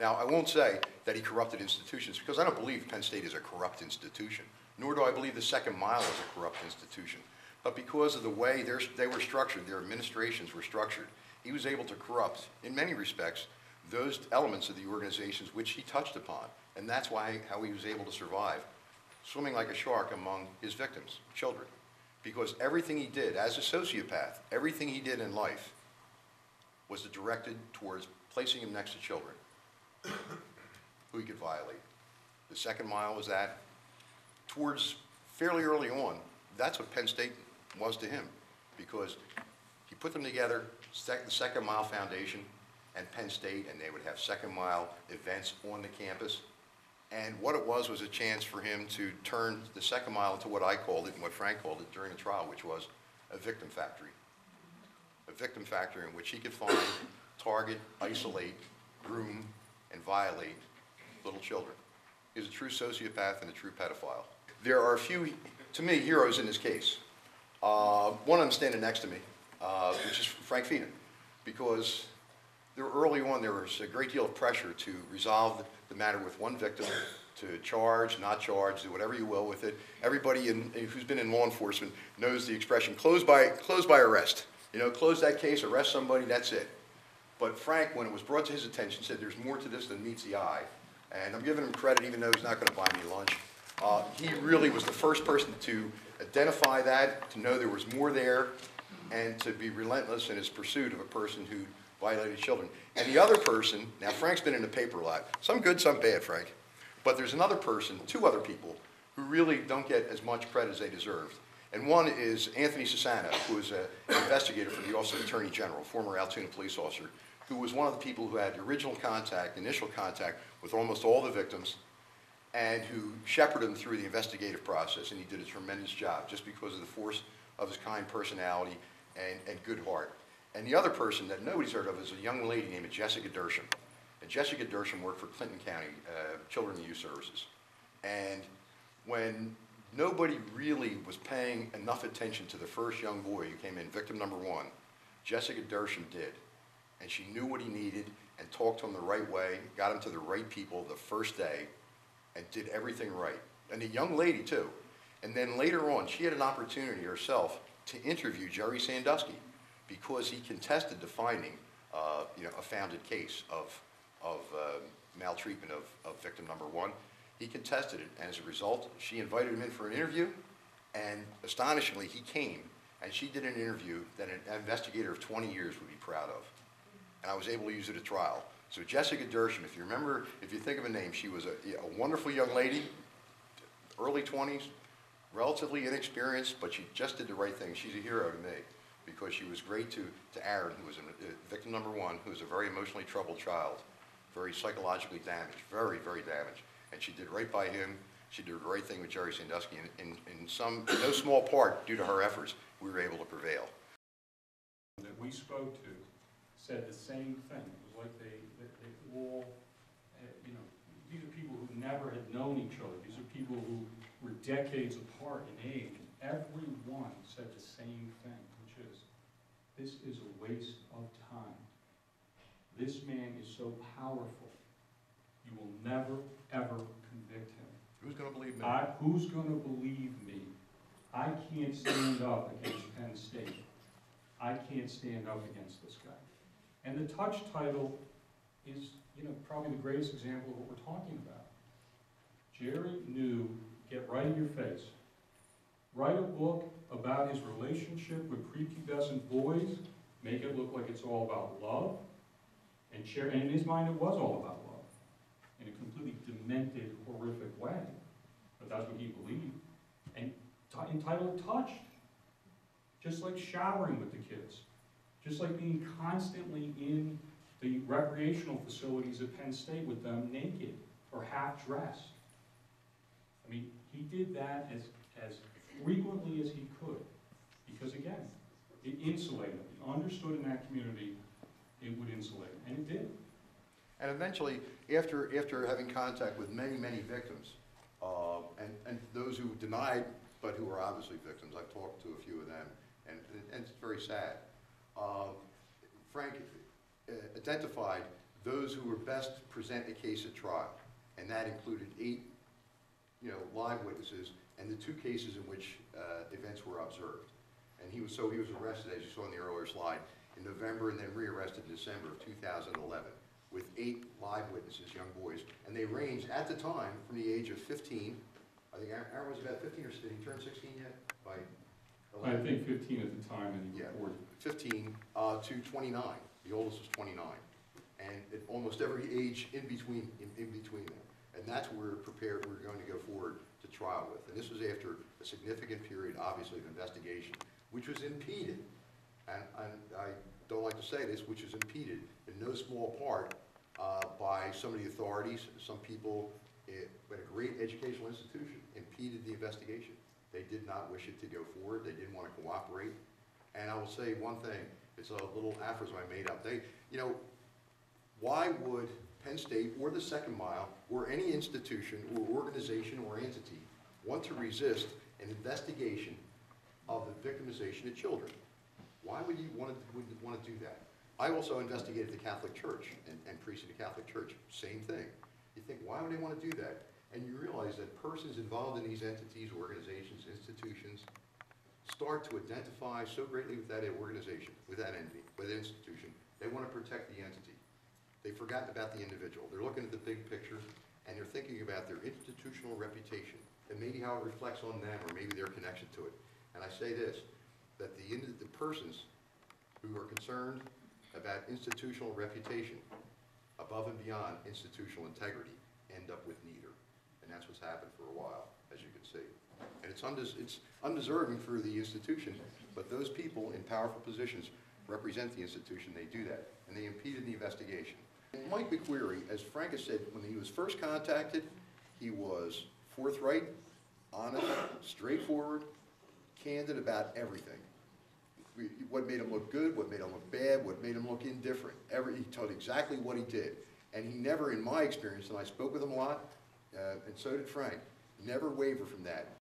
Now, I won't say that he corrupted institutions, because I don't believe Penn State is a corrupt institution, nor do I believe the Second Mile is a corrupt institution. But because of the way they were structured, their administrations were structured, he was able to corrupt, in many respects, those elements of the organizations which he touched upon. And that's how he was able to survive, swimming like a shark among his victims, children. Because everything he did as a sociopath, everything he did in life was directed towards placing him next to children who he could violate. The Second Mile was that. Towards fairly early on, that's what Penn State was to him, because he put them together, the Second Mile Foundation and Penn State, and they would have Second Mile events on the campus. And what it was a chance for him to turn the Second Mile into what I called it and what Frank called it during the trial, which was a victim factory. A victim factory in which he could find, target, isolate, groom, and violate little children. He's a true sociopath and a true pedophile. There are a few, to me, heroes in this case. One of them standing next to me, which is Frank Fina, because early on there was a great deal of pressure to resolve the matter with one victim, to charge, not charge, do whatever you will with it. Everybody who's been in law enforcement knows the expression, close by arrest. You know, close that case, arrest somebody, that's it. But Frank, when it was brought to his attention, said there's more to this than meets the eye. And I'm giving him credit even though he's not going to buy me lunch. He really was the first person to identify that, to know there was more there, and to be relentless in his pursuit of a person who violated children. And the other person, now Frank's been in the paper a lot, some good, some bad, Frank, but there's another person, two other people, who really don't get as much credit as they deserved. And one is Anthony Sassano, who is an investigator for the Office of the Attorney General, former Altoona police officer, who was one of the people who had the original contact, initial contact with almost all the victims, and who shepherded them through the investigative process, and he did a tremendous job just because of the force of his kind personality and good heart. And the other person that nobody's heard of is a young lady named Jessica Dersham. And Jessica Dersham worked for Clinton County Children and Youth Services. And when nobody really was paying enough attention to the first young boy who came in, victim number one, Jessica Dersham did. And she knew what he needed and talked to him the right way, got him to the right people the first day, and did everything right. And the young lady too. And then later on, she had an opportunity herself to interview Jerry Sandusky, because he contested the finding, a founded case of maltreatment of victim number one. He contested it, and as a result, she invited him in for an interview, and astonishingly, he came, and she did an interview that an investigator of 20 years would be proud of. And I was able to use it at trial. So Jessica Dersham, if you remember, if you think of a name, she was a wonderful young lady, early 20s, relatively inexperienced, but she just did the right thing. She's a hero to me, because she was great to Aaron, who was victim number one, who was a very emotionally troubled child, very psychologically damaged, very, very damaged. And she did right by him. She did the right thing with Jerry Sandusky. And in no small part, due to her efforts, we were able to prevail. That we spoke to said the same thing. It was like they all, these are people who never had known each other. These are people who were decades apart in age. Everyone said the same thing, which is, this is a waste of time. This man is so powerful. You will never, ever convict him. Who's going to believe me? Who's going to believe me? I can't stand up against Penn State. I can't stand up against this guy. And the Touch title is, probably the greatest example of what we're talking about. Jerry knew, get right in your face. Write a book about his relationship with prepubescent boys, make it look like it's all about love, and in his mind it was all about love, in a completely demented, horrific way, but that's what he believed, and entitled Touched, just like showering with the kids, just like being constantly in the recreational facilities at Penn State with them naked or half-dressed. I mean, he did that as frequently as he could, because again, it insulated him. He understood in that community it would insulate him, and it did. And eventually, after having contact with many, many victims, and those who denied, but who were obviously victims, I've talked to a few of them, and it's very sad. Frank identified those who were best to present a case at trial. And that included 8, live witnesses and the 2 cases in which events were observed. And he was arrested, as you saw in the earlier slide, in November and then rearrested in December of 2011 with 8 live witnesses, young boys. And they ranged at the time from the age of 15, I think Aaron was about 15 or did he turn 16 yet? By 11? I think 15 at the time, and he reported. 15 to 29. The oldest was 29. And at almost every age in between them. And that's where we're going to go forward to trial with. And this was after a significant period, obviously, of investigation, which was impeded. And I don't like to say this, which is impeded in no small part by some of the authorities, some people at a great educational institution impeded the investigation. They did not wish it to go forward. They didn't want to cooperate. And I will say one thing. It's a little aphorism I made up. Why would Penn State or the Second Mile or any institution or organization or entity want to resist an investigation of the victimization of children? Why would you want to do that? I also investigated the Catholic Church and priests of the Catholic Church. Same thing. You think, why would they want to do that? And you realize that persons involved in these entities, organizations, institutions, start to identify so greatly with that organization, with that entity, with that institution, they want to protect the entity. They've forgotten about the individual. They're looking at the big picture, and they're thinking about their institutional reputation, and maybe how it reflects on them, or maybe their connection to it. And I say this, that the persons who are concerned about institutional reputation, above and beyond institutional integrity, end up with neither. And that's what's happened for a while, as you can see. And it's undeserving for the institution, but those people in powerful positions represent the institution. They do that, and they impeded the investigation. And Mike McQueary, as Frank has said, when he was first contacted, he was forthright, honest, straightforward, candid about everything. What made him look good, what made him look bad, what made him look indifferent. He told exactly what he did. And he never, in my experience, and I spoke with him a lot, and so did Frank, never wavered from that.